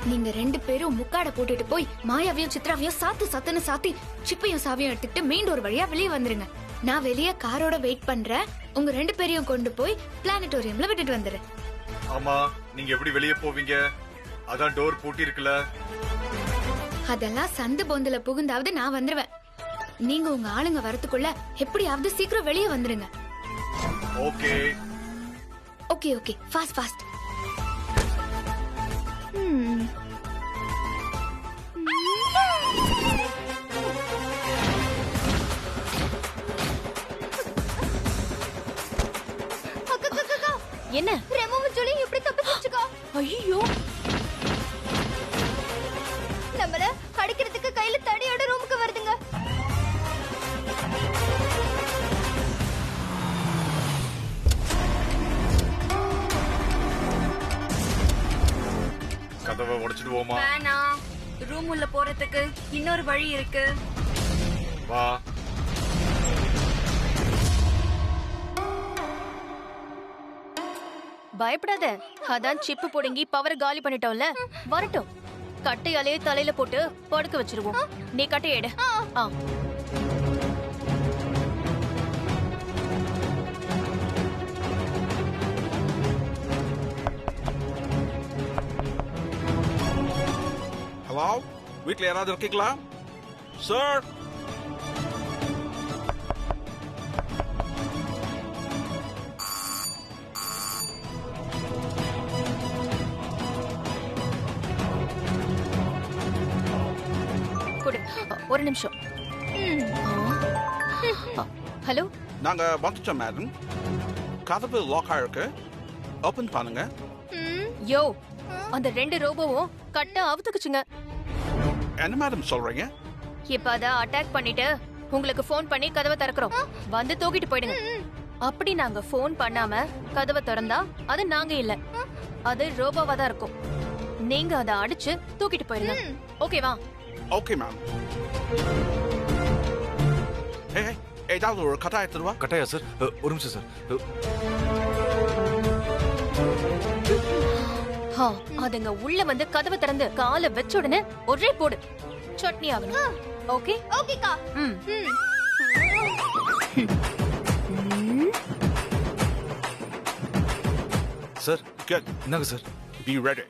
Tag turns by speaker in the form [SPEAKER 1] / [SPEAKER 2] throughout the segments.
[SPEAKER 1] நீங்க 2 பேரும் முக்காட போட்டுட்டு போய் மாயாவையும் சித்ராவையும் சாத்துன்னு சாத்தி சிப்பையும் சாவியும் எடுத்துட்டு மெயின் டோர் வழியா வெளியே வந்துருங்க. நான் வெளியே காரோட வெயிட் பண்றேன். உங்க 2 பேரையும் கொண்டு போய் பிளானட்டோரியம்ல விட்டுட்டு வந்துடுறேன்.
[SPEAKER 2] ஆமா, நீங்க எப்படி வெளியே போவீங்க? அதான் டோர் பூட்டி இருக்குல்ல.
[SPEAKER 1] அதெல்லாம் சந்து பொந்துல புகுந்தாவது நான் வந்துருவேன். நீங்க உங்க ஆளுங்க வரதுக்குள்ள எப்படியாவது சீக்கிரம் வெளியே வந்துருங்க.
[SPEAKER 2] Okay
[SPEAKER 1] okay okay, fast fast.
[SPEAKER 3] என்ன
[SPEAKER 4] ரெமோவும் ஜூலி இப்படி தப்பிச்சுக்கோ.
[SPEAKER 3] ஐயோ,
[SPEAKER 4] நம்மள அடிக்கிறதுக்கு கையில தடியோட ரூமுக்கு வருதுங்க.
[SPEAKER 2] கதவை உடைச்சிடுவோமா?
[SPEAKER 3] வேணாம், ரூம் உள்ள போறதுக்கு இன்னொரு வழி இருக்கு.
[SPEAKER 2] வா.
[SPEAKER 3] பயப்படாத, அதான் சிப்பு புடுங்கி பவர் காலி பண்ணிட்டோம்ல. வரட்டும், கட்டையாலே தலையில போட்டு படுக்க வச்சிருவோம். நீ கட்டைய எடு. ஆ,
[SPEAKER 5] ஹலோ, வீட்ல யாராவது இருக்கீங்களா சார்?
[SPEAKER 3] கொடு. ஒரு நிமிஷம். ஹலோ,
[SPEAKER 5] நாங்க வந்துட்டோம் மேடம். கதவு லாக் ஆயிருக்கு, ஓபன் பண்ணுங்க.
[SPEAKER 3] யோ, அந்த 2 ரோபோவும் கட்ட அவுத்துக்குச்சுங்க.
[SPEAKER 5] என்ன மேடம் சொல்றீங்க?
[SPEAKER 3] இப்ப அத அட்டாக் பண்ணிட்டு உங்களுக்கு ஃபோன் பண்ணி கதவை திறக்கிறோம். வந்து தூக்கிட்டு போயிடுங்க. அப்படி நாங்க ஃபோன் பண்ணாம கதவை திறந்தா அது நாங்க இல்ல, அது ரோபோவா தான் இருக்கும். நீங்க அத அடிச்சு தூக்கிட்டு போயிடுங்க. ஓகேவா?
[SPEAKER 5] Okay ma'am. ஏதாவது ஒரு கட்டாய தருவா?
[SPEAKER 2] கட்டாயா சார்? ஒரு நிமிஷம் சார்.
[SPEAKER 3] அதுங்க உள்ள வந்து கதவை திறந்து காலை வச்ச உடனே ஒரே போடு. சட்னி ஆகணும். ஓகே
[SPEAKER 4] ஓகேக்கா.
[SPEAKER 2] Sir
[SPEAKER 5] Good.
[SPEAKER 2] என்னங்க சார்?
[SPEAKER 5] Be ready.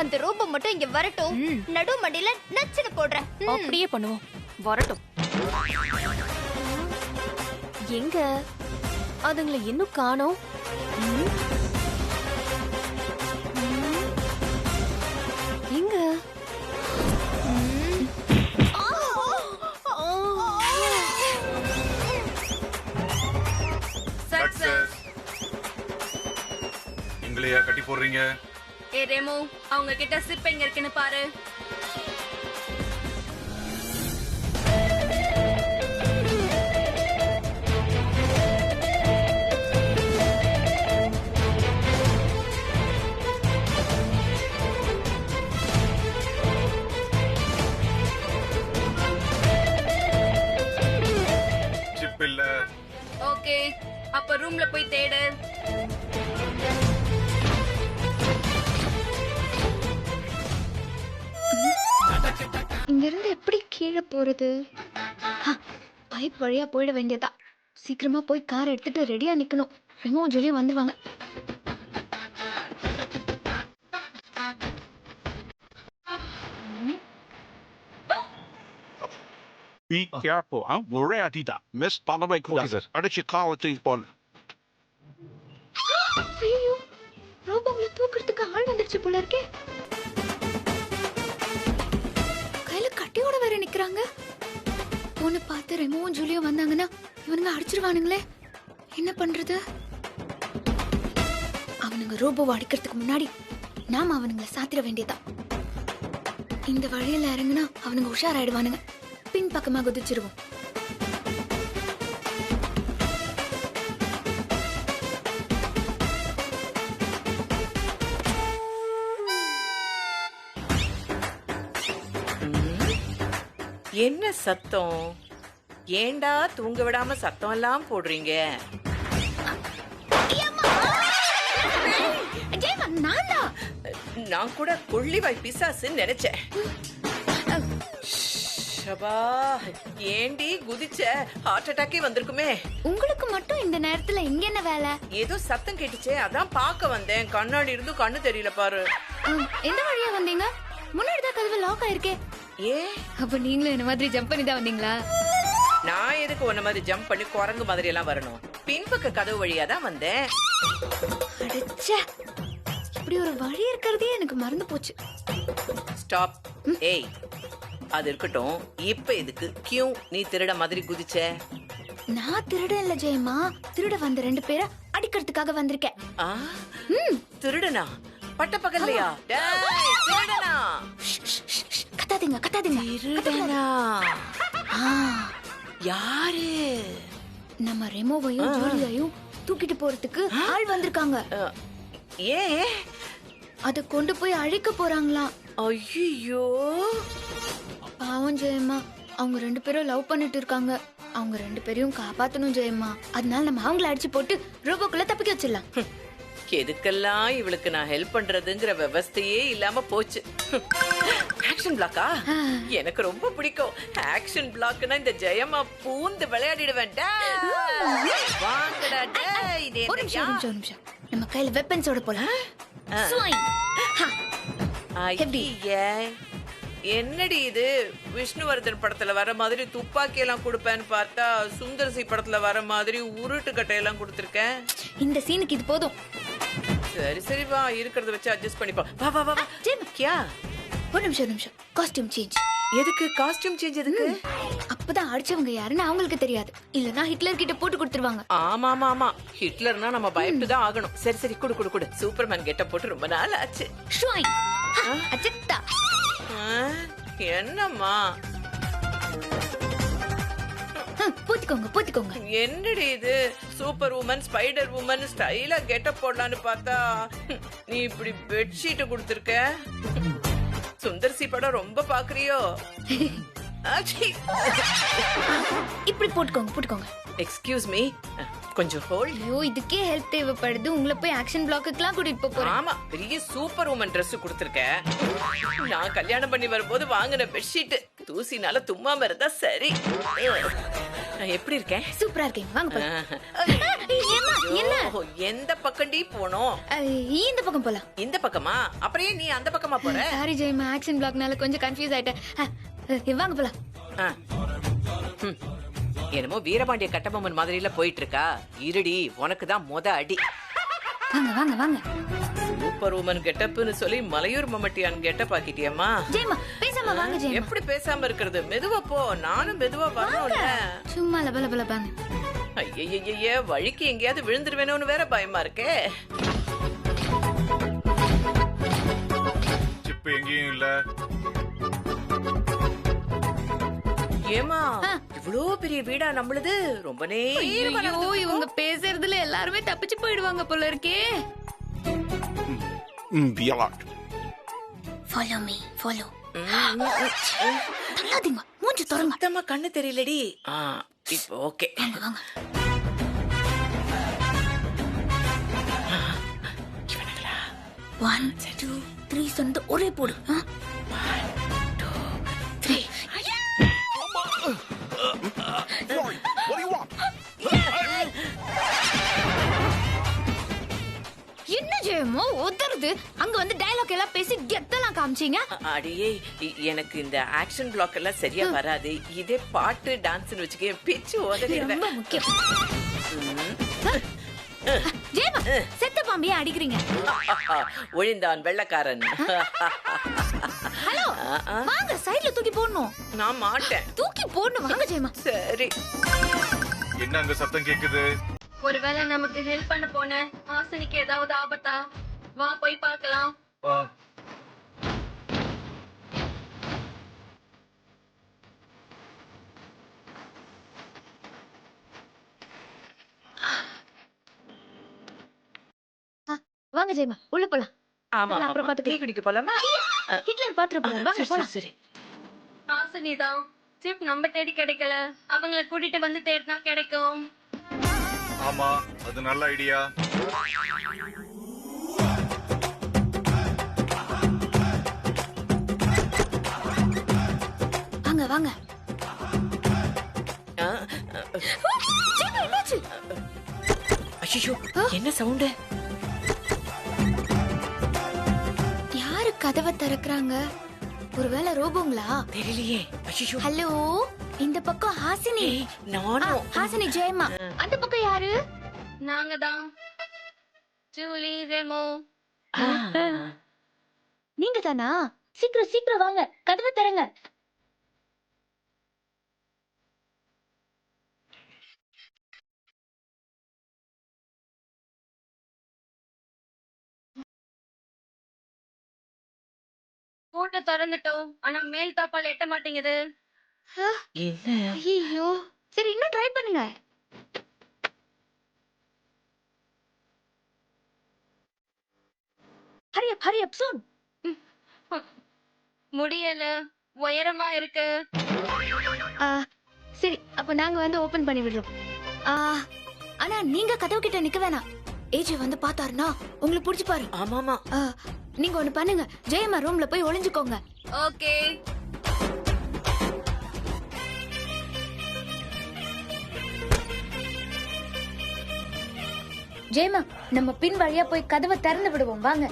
[SPEAKER 4] அந்த ரோபோ மட்டும் இங்க வரட்டும். நடு மண்டியில நச்சுன்னு போடுறேன்.
[SPEAKER 3] அப்படியே பண்ணுவோம். வரட்டும். எங்க அதுங்களை இன்னும் காணோம்? எங்க?
[SPEAKER 2] சக்சஸ். எங்களையா கட்டி போடுறீங்க?
[SPEAKER 3] ஏ ரெமோ, அவங்க கிட்ட சிப் எங்க இருக்குன்னு பாரு.
[SPEAKER 2] சிப் இல்ல.
[SPEAKER 3] ஓகே, அப்ப ரூம்ல போய் தேடு.
[SPEAKER 1] இங்க இருந்து எப்படி கீழே போறது? பைப் வழியா போயிட வேண்டியதா. சீக்கிரமா போய் கார் எடுத்துட்டு ரெடியா நிக்கணும். ரெமோ ஜூலியும் வந்துருவாங்க.
[SPEAKER 5] Be careful. ஒரே அடிதா. மிஸ் பண்ணவே
[SPEAKER 2] Okay,
[SPEAKER 5] கூடாது.
[SPEAKER 2] sir.
[SPEAKER 5] அடிச்சு காலை தூக்கி போடு.
[SPEAKER 1] ஐயோ, ரோபோவை தூக்குறதுக்கு ஆள் வந்துருச்சு போல இருக்கே. கையில கட்டியோட வேற நிக்கிறாங்க. பொண்ணு பார்த்து ரெமோவும் ஜூலியும் வந்தாங்கன்னா இவனுங்க அடிச்சிருவானுங்களே. என்ன பண்றது? அவனுங்க ரோபோவை அடிக்கிறதுக்கு முன்னாடி நாம அவனுங்களை சாத்திர வேண்டியதா. இந்த வழியில இறங்குனா அவனுங்க உஷாராயிடுவானுங்க. பின் பக்கமா குதிச்சிருவோம்.
[SPEAKER 6] என்ன சத்தம்? ஏண்டா தூங்க விடாம சத்தம் எல்லாம் போடுறீங்க?
[SPEAKER 1] ஜெயமா நான் தான்.
[SPEAKER 6] நான் கூட கொள்ளிவாய் பிசாசுன்னு நினைச்சேன். ஷபா, ஏண்டி குதிச்ச? ஹார்ட் அட்டாக்கே வந்திருக்குமே.
[SPEAKER 1] உங்களுக்கு மட்டும் இந்த நேரத்துல இங்க என்ன வேலை?
[SPEAKER 6] ஏதோ சத்தம் கேட்டுச்சே, அதான் பார்க்க வந்தேன். கண்ணாடி இருந்து கண்ணு தெரியல பாரு.
[SPEAKER 1] எந்த வழியா வந்தீங்க? முன்னாடி தான் கதவு லாக் ஆயிருக்கே.
[SPEAKER 6] ஏ,
[SPEAKER 1] அப்ப நீங்களும் என்ன மாதிரி ஜம்ப் பண்ணி தான் வந்தீங்களா?
[SPEAKER 6] நான் எதுக்கு உன்ன மாதிரி ஜம்ப் பண்ணி குரங்கு மாதிரி எல்லாம் வரணும்? பின்பக்க கதவு வழியா தான் வந்தேன்.
[SPEAKER 1] அடச்சே, இப்படி ஒரு வழி இருக்கிறதே எனக்கு மறந்து போச்சு.
[SPEAKER 6] ஸ்டாப். ஏய், அது இருக்கட்டும். இப்ப எதுக்கு கியூ நீ திருட மாதிரி குதிச்ச?
[SPEAKER 1] நான் திருட இல்ல ஜெயமா, திருட வந்த 2 பேரை அடிக்கிறதுக்காக வந்திருக்கேன்.
[SPEAKER 6] ஆ, திருடனா? பட்ட பகல்லையா? டேய், திருடனா?
[SPEAKER 1] கத்தாதீங்க கத்தாதீங்க.
[SPEAKER 6] திருடனா?
[SPEAKER 1] ஆ,
[SPEAKER 6] யாரு?
[SPEAKER 1] நம்ம ரெமோவையும் ஜூலியையும் தூக்கிட்டு போறதுக்கு ஆள் வந்திருக்காங்க.
[SPEAKER 6] ஏ,
[SPEAKER 1] அத கொண்டு போய் அழிக்க போறாங்களாம்.
[SPEAKER 6] ஐயோ,
[SPEAKER 1] பாவம் ஜெயம்மா, அவங்க 2 பேரும் லவ் பண்ணிட்டு இருக்காங்க. அவங்க 2 பேரையும் காப்பாத்தணும் ஜெயம்மா. அதனால நம்ம அவங்கள அடிச்சு போட்டு ரோபோக்குள்ள தப்பிக்க வச்சிடலாம்.
[SPEAKER 6] எதுக்கெல்லாம் இவளுக்கு நான் ஹெல்ப் பண்றதுங்கிற விவஸ்தையே இல்லாம போச்சு. ஆக்ஷன் பிளாக்கா? எனக்கு ரொம்ப பிடிக்கும். ஆக்ஷன் பிளாக்னா இந்த ஜெயமா பூந்து விளையாடிடுவேன். வாங்கடா டேய்.
[SPEAKER 1] ஒரு நிமிஷம் ஒரு நிமிஷம். நம்ம கையில வெப்பன்ஸோட போலாம். ஸ்வைங்.
[SPEAKER 6] ஐயே, என்னடி இது? விஷ்ணுவர்தன் படத்துல வர மாதிரி துப்பாக்கி எல்லாம் கொடுப்பேன்னு பார்த்தா சுந்தரசி படத்துல வர மாதிரி உருட்டு கட்டையெல்லாம் கொடுத்துருக்கேன்.
[SPEAKER 1] இந்த சீனுக்கு இது போதும்.
[SPEAKER 6] சரி சரி, வா, இருக்கிறத வச்சு அட்ஜஸ்ட் பண்ணிப்போம். வா வா வா. கியா?
[SPEAKER 1] ஒரு நிமிஷம். Costume change.
[SPEAKER 6] எதுக்கு காஸ்டியூம் சேஞ்ச்? எதுக்கு?
[SPEAKER 1] அப்பதான் அடிச்சவங்க யாருன்னு அவங்களுக்கு தெரியாது. இல்லனா ஹிட்லர் கிட்ட போட்டு கொடுத்துருவாங்க.
[SPEAKER 6] ஆமா ஆமா ஆமா, ஹிட்லர்னா நம்ம பயப்பட்டு தான் ஆகணும். சரி சரி, குடு குடு குடு. சூப்பர்மேன் கெட்ட போட்டு ரொம்ப நாள் ஆச்சு.
[SPEAKER 1] ஸ்வைங். அச்சக்தா.
[SPEAKER 6] என்னம்மா?
[SPEAKER 1] பூத்திக்கோங்க.
[SPEAKER 6] என்னடி இது? சூப்பர் உமன், ஸ்பைடர் உமன் ஸ்டைலா கெட்டப் போடலான்னு பார்த்தா நீ இப்படி பெட்ஷீட் கொடுத்திருக்க. சுந்தர்சி படம் ரொம்ப பாக்குறியோ?
[SPEAKER 1] இப்படி போட்டுக்கோங்க.
[SPEAKER 6] எக்ஸ்கியூஸ் மீ, கொஞ்சம் ஹோல்ட்.
[SPEAKER 1] ஐயோ, இதுக்கே ஹெல்ப் தேவைப்படுது. உங்களை போய் ஆக்ஷன் பிளாக்குக்குலாம் கூட்டிட்டு போறேன்.
[SPEAKER 6] ஆமா, பெரிய சூப்பர் உமன் Dress கொடுத்திருக்க. நான் கல்யாணம் பண்ணி வரும்போது வாங்கின பெட்ஷீட் தூசினால தும்மாம இருந்தா சரி. நான் எப்படி இருக்கேன்?
[SPEAKER 1] சூப்பரா இருக்கீங்க. வாங்க போலாம். என்ன?
[SPEAKER 6] ஐயோ, எந்த பக்கம்டி போனோம்?
[SPEAKER 1] இந்த பக்கம் போலாம்.
[SPEAKER 6] இந்த பக்கமா? அப்புறம் ஏன் நீ அந்த பக்கமா போற?
[SPEAKER 1] சாரி ஜெயமா, ஆக்ஷன் பிளாக்னால கொஞ்சம் கன்ஃபியூஸ் ஆயிட்டேன். வாங்க போலாம்.
[SPEAKER 6] என்னமோ வீரபாண்டிய கட்டபொம்மன் மாதிரில போயிட்டு இருக்கா. இருடி, உனக்கு தான் மொத அடி.
[SPEAKER 1] வாங்க.
[SPEAKER 6] சூப்பர் உமன் கெட்டப்னு சொல்லி மலையூர் மம்மட்டியான் கெட்டப் ஆக்கிட்டியம்மா.
[SPEAKER 1] ஜெயமா, பேசாம வாங்க ஜெயமா.
[SPEAKER 6] எப்படி பேசாம இருக்கிறது? மெதுவா போ, நானும் மெதுவா வரணும்ல.
[SPEAKER 1] சும்மா லபலபலபாங்க.
[SPEAKER 6] ஐயய்யய்ய, வழிக்கு எங்கேயாவது விழுந்துருவேணும்னு வேற பயமா இருக்கே.
[SPEAKER 2] சிப்பு எங்கேயும் இல்ல.
[SPEAKER 6] ஏமா, இவ்ளோ பெரிய வீடா நம்மளுது? ரொம்ப நேரம்
[SPEAKER 1] ஐயோ, இவங்க பேசுறதுல எல்லாருமே தப்பிச்சு போயிடுவாங்க போல இருக்கே.
[SPEAKER 5] Be alert.
[SPEAKER 1] Follow me. தள்ளாதீங்க, மூஞ்சி தொடங்க.
[SPEAKER 6] சுத்தமா கண்ணு தெரியலடி. இப்போ ஓகே.
[SPEAKER 1] வாங்க. 1 2 3 சொந்த ஒரே போடு. 1 2 3.
[SPEAKER 5] What do you want?
[SPEAKER 1] என்ன ஜெயமோ உதறது? அங்க வந்து டயலாக் எல்லாம் பேசி கெத்தலாம் காமிச்சீங்க.
[SPEAKER 6] அடியே, எனக்கு இந்த ஆக்ஷன் பிளாக் எல்லாம் சரியா வராது. இதே பாட்டு டான்ஸ்னு வச்சுக்க பிச்சு உதறிடுவேன்.
[SPEAKER 1] ரொம்ப முக்கியம். ஜெயமா, செத்த பாம்பியை அடிக்கிறீங்க.
[SPEAKER 6] ஒழிந்தான் வெள்ளக்காரன்.
[SPEAKER 1] ஹலோ, வாங்க, சைடுல தூக்கி போடணும்.
[SPEAKER 6] நான் மாட்டேன்.
[SPEAKER 1] தூக்கி போடணும், வாங்க ஜெயமா.
[SPEAKER 6] சரி.
[SPEAKER 2] என்ன அங்க சத்தம் கேக்குது?
[SPEAKER 3] ஒருவேளை நமக்கு ஹெல்ப் பண்ண போன ஆசனிக்கு ஏதாவது ஆபத்தா? வா போய் பார்க்கலாம்.
[SPEAKER 1] வாங்க ஜெயமா, உள்ள போலாம்.
[SPEAKER 6] ஆமா,
[SPEAKER 1] அப்புறம்
[SPEAKER 6] அப்புறம் டீ குடிக்க போலாமா?
[SPEAKER 1] ஹிட்லர் பாத்துட்டு போலாம். வாங்க போலாம்.
[SPEAKER 6] சரி.
[SPEAKER 3] ஆசனிதான்
[SPEAKER 7] சிப் நம்ம தேடி கிடைக்கல, அவங்கள கூட்டிட்டு வந்து தேடினா கிடைக்கும்.
[SPEAKER 2] ஆமா, அது நல்ல ஐடியா.
[SPEAKER 1] வாங்க வாங்க.
[SPEAKER 6] ஐயோ, என்ன சவுண்ட்?
[SPEAKER 1] யாரு கதவை திறக்கறாங்க? ஒருவேளை ரோபோங்களா?
[SPEAKER 6] தெரியலையே. ஐயோ,
[SPEAKER 1] ஹலோ, இந்த பக்கம் ஹாசினி.
[SPEAKER 6] நானும்.
[SPEAKER 1] ஹாசினி ஜெயம்மா.
[SPEAKER 7] அந்த பக்கம் யாரு? நாங்க தான். ஜூலி, ரெமோ.
[SPEAKER 1] நீங்க தானா?
[SPEAKER 7] சீக்கிரம் சீக்கிரம் வாங்க, கதவை திறங்க. போட்ட திறந்துட்டோம், ஆனா மேல் தாப்பால் எட்ட மாட்டேங்குது.
[SPEAKER 6] என்ன?
[SPEAKER 1] ஐயோ, சரி இன்னும் ட்ரை பண்ணுங்க.
[SPEAKER 7] ஹரி அப் சூன். முடியல, உயரமா இருக்கு.
[SPEAKER 1] சரி, அப்ப நாங்க வந்து ஓபன் பண்ணி விடுறோம். ஆனா நீங்க கதவு கிட்ட நிக்க வேணாம். ஏஜி வந்து பார்த்தாருன்னா உங்களுக்கு புடிச்சு பாரு.
[SPEAKER 6] ஆமாமா.
[SPEAKER 1] நீங்க ஒண்ணு பண்ணுங்க, ஜெயம்மா ரூம்ல போய் ஒளிஞ்சுக்கோங்க.
[SPEAKER 7] ஓகே.
[SPEAKER 1] ஜெயம்மா, நம்ம பின் வழியா போய் கதவை திறந்து விடுவோம் வாங்க.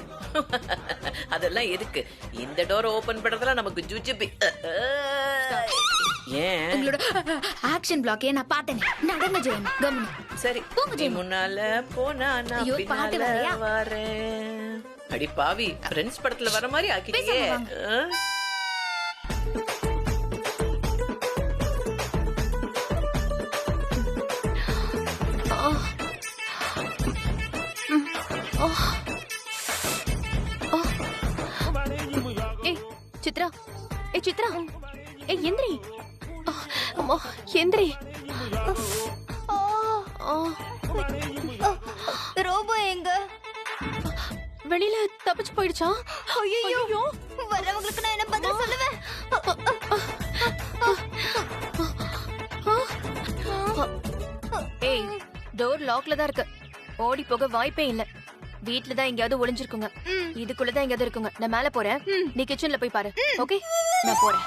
[SPEAKER 6] அதெல்லாம் எதுக்கு? இந்த டோர் ஓபன் பண்றதுல நமக்கு ஜுஜுபி. ஏன்?
[SPEAKER 1] உங்களோட ஆக்ஷன் பிளாக்கே நான் பார்த்தேன். நடங்க ஜெயம்மா, கம்முனு.
[SPEAKER 6] சரி,
[SPEAKER 1] போங்க
[SPEAKER 6] நீ
[SPEAKER 1] ஜெயம்மா.
[SPEAKER 6] முன்னால போனா நான்
[SPEAKER 1] ஐயோ, பாட்டு
[SPEAKER 6] பின்னால
[SPEAKER 1] வேறயா?
[SPEAKER 6] வரேன். அடி பாவி, ஃப்ரெண்ட்ஸ் படத்துல வர மாதிரி ஆக்கிட்டியே.
[SPEAKER 1] பேசாம
[SPEAKER 3] ஏய் சித்ரா, ஏய் சித்ரா, ஏய் எந்திரி. அம்மா எந்திரி.
[SPEAKER 4] ரோபோ எங்க?
[SPEAKER 3] வெளியில தப்பிச்சு போயிடுச்சா?
[SPEAKER 4] ஐயோ, வரவங்களுக்கு நான் என்ன பதில் சொல்லுவேன்?
[SPEAKER 3] ஏய், டோர் லாக்ல தான் இருக்கு. ஓடி போக வாய்ப்பே இல்ல. வீட்ல தான் எங்கயாவது ஒளிஞ்சிருக்குங்க. இதுக்குள்ள தான் எங்கயாவது இருக்குங்க. நான் மேல போறேன், நீ கிச்சன்ல போய் பாரு. ஓகே, நான் போறேன்.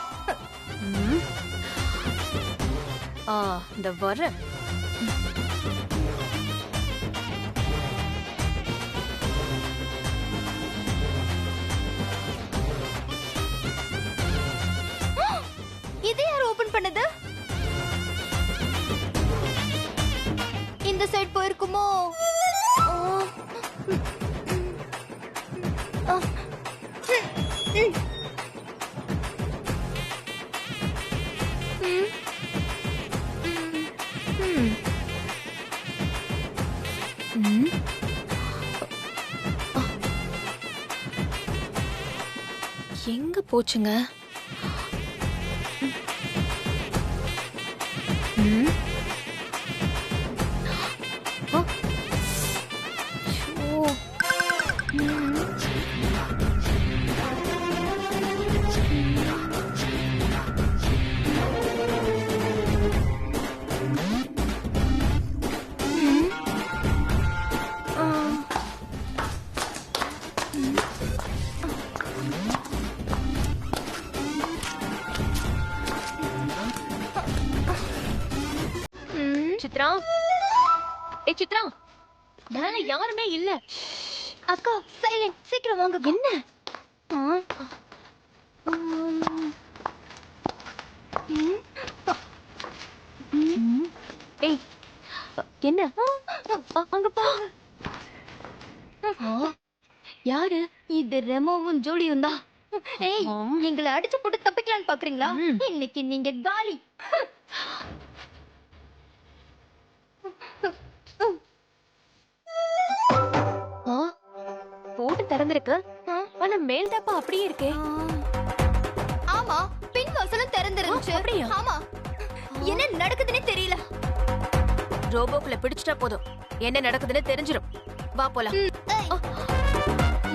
[SPEAKER 3] இந்த வர.
[SPEAKER 4] இது யார் ஓபன் பண்ணது? இந்த சைடு போயிருக்குமோ?
[SPEAKER 3] எங்க போச்சுங்க? சித்ரா, ஏ சித்ரா, மேல யாருமே இல்ல.
[SPEAKER 4] அக்கா சைலண்ட், சீக்கிரம் வாங்க.
[SPEAKER 3] என்ன? ஏய், என்ன? அங்க பாருங்க. யாரு?
[SPEAKER 4] இது ரெமோவும் ஜூலியும் தான். ஏய், எங்களை அடிச்சு போட்டு தப்பிக்கலான்னு பாக்குறீங்களா? இன்னைக்கு நீங்க காலி.
[SPEAKER 3] போட்டு திறந்திருக்கு, ஆனா மேல் தப்பா அப்படியே இருக்கே.
[SPEAKER 4] ஆமா, பின் வாசலும் திறந்திருந்துச்சு.
[SPEAKER 3] அப்படியா?
[SPEAKER 4] ஆமா, என்ன நடக்குதுன்னே தெரியல.
[SPEAKER 3] ரோபோக்குள்ள பிடிச்சிட்டா போதும், என்ன நடக்குதுன்னு தெரிஞ்சிரும். வா போலாம்.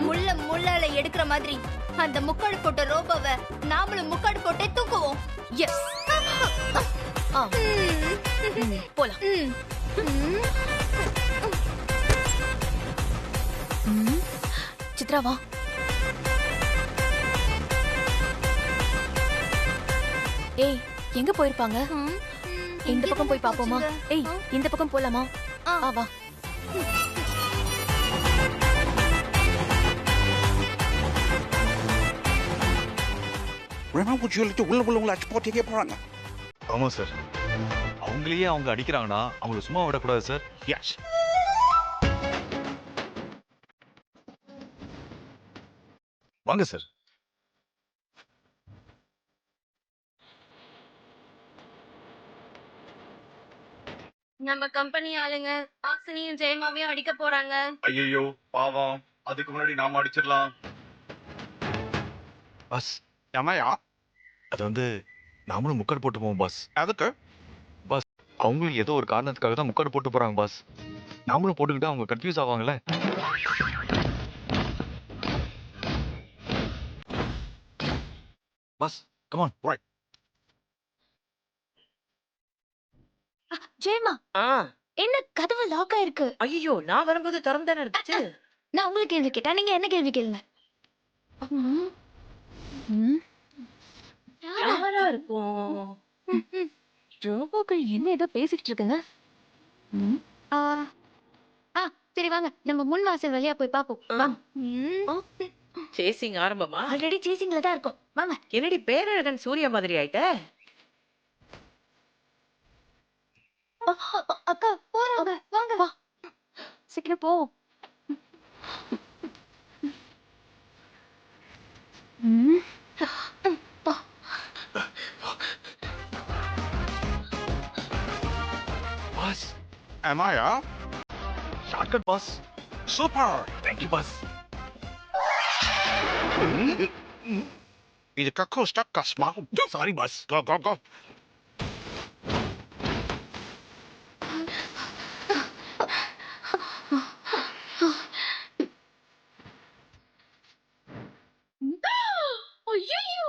[SPEAKER 4] முள்ள முள்ளால எடுக்கிற மாதிரி அந்த முக்காடு போட்ட ரோபோவை நாமளும் முக்காடு போட்டே தூக்குவோம்.
[SPEAKER 3] எஸ். ஆ. போலாம். சித்ரா வா. ஏய் எங்க போயிருப்பாங்க? இந்த பக்கம் போய் பாப்போமா? ஏய் இந்த பக்கம் போலாமா? வா.
[SPEAKER 5] Remember சொல்லிட்டு உள்ள அடிச்சு போட்டே போறாங்க.
[SPEAKER 2] ஆமா சார். அவங்களையே அவங்க அடிக்கிறாங்கன்னா அவங்கள சும்மா விடக்கூடாது சார்.
[SPEAKER 5] எஸ்.
[SPEAKER 2] வாங்க சார்.
[SPEAKER 7] நம்ம கம்பெனி ஆளுங்க ஆசினியும் ஜெயமாவையும் அடிக்க போறாங்க.
[SPEAKER 2] ஐயோ பாவம். அதுக்கு முன்னாடி நாம அடிச்சிடலாம். பாஸ்
[SPEAKER 5] ஏமாயா?
[SPEAKER 2] அது வந்து நாமளும் முக்காடு போட்டு போவோம் பாஸ்.
[SPEAKER 5] அதுக்கு
[SPEAKER 2] பாஸ் அவங்களும் ஏதோ ஒரு காரணத்துக்காக தான் முக்காடு போட்டு போறாங்க பாஸ். நாமளும் போட்டுக்கிட்டா அவங்க கன்ஃபியூஸ் ஆவாங்கல்ல. Boss come on.
[SPEAKER 5] ரைட்.
[SPEAKER 4] ஜெயமா என்ன கதவு லாக் ஆயிருக்கு?
[SPEAKER 6] ஐயோ நான் வரும்போது திறந்தானே இருந்துச்சு.
[SPEAKER 4] நான் உங்களுக்கு கேள்வி கேட்டா நீங்க என்ன கேள்வி கேளுங்க.
[SPEAKER 6] யாரா இருக்கும்?
[SPEAKER 3] ரோபோக்கள் என்ன ஏதோ பேசிட்டு இருக்குங்க.
[SPEAKER 4] சரி வாங்க நம்ம முன் வாசல் வழியா போய் பாப்போம்.
[SPEAKER 6] சேசிங் ஆரம்பமா?
[SPEAKER 4] ஆல்ரெடி சேசிங்ல தான் இருக்கும். வாங்க.
[SPEAKER 6] என்னடி பேரழகன் சூர்யா மாதிரி ஆயிட்ட?
[SPEAKER 4] அக்கா போறாங்க. வாங்க. வா.
[SPEAKER 3] சீக்கிரம் போ.
[SPEAKER 2] பாஸ்
[SPEAKER 5] ஏமாயா?
[SPEAKER 2] Shortcut boss.
[SPEAKER 5] Super.
[SPEAKER 2] Thank you boss.
[SPEAKER 5] இது கக்கோ ஸ்டக் கஸ்மா.
[SPEAKER 2] Sorry boss.
[SPEAKER 5] Go.
[SPEAKER 4] ஐயோ!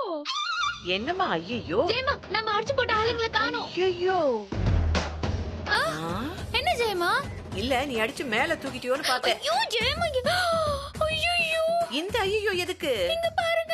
[SPEAKER 6] என்னம்மா ஐயோ?
[SPEAKER 4] ஜெயமா நம்ம அடிச்சு போட்ட ஆளுங்களை காணோம்.
[SPEAKER 6] ஐயோ
[SPEAKER 1] என்ன ஜெயமா?
[SPEAKER 6] இல்ல நீ அடிச்சு மேல தூக்கிட்டியோன்னு பார்த்தேன்.
[SPEAKER 1] ஐயோ ஜெயமா. ஐயோ
[SPEAKER 6] இந்த ஐயோ எதுக்கு?
[SPEAKER 1] இங்க பாருங்க.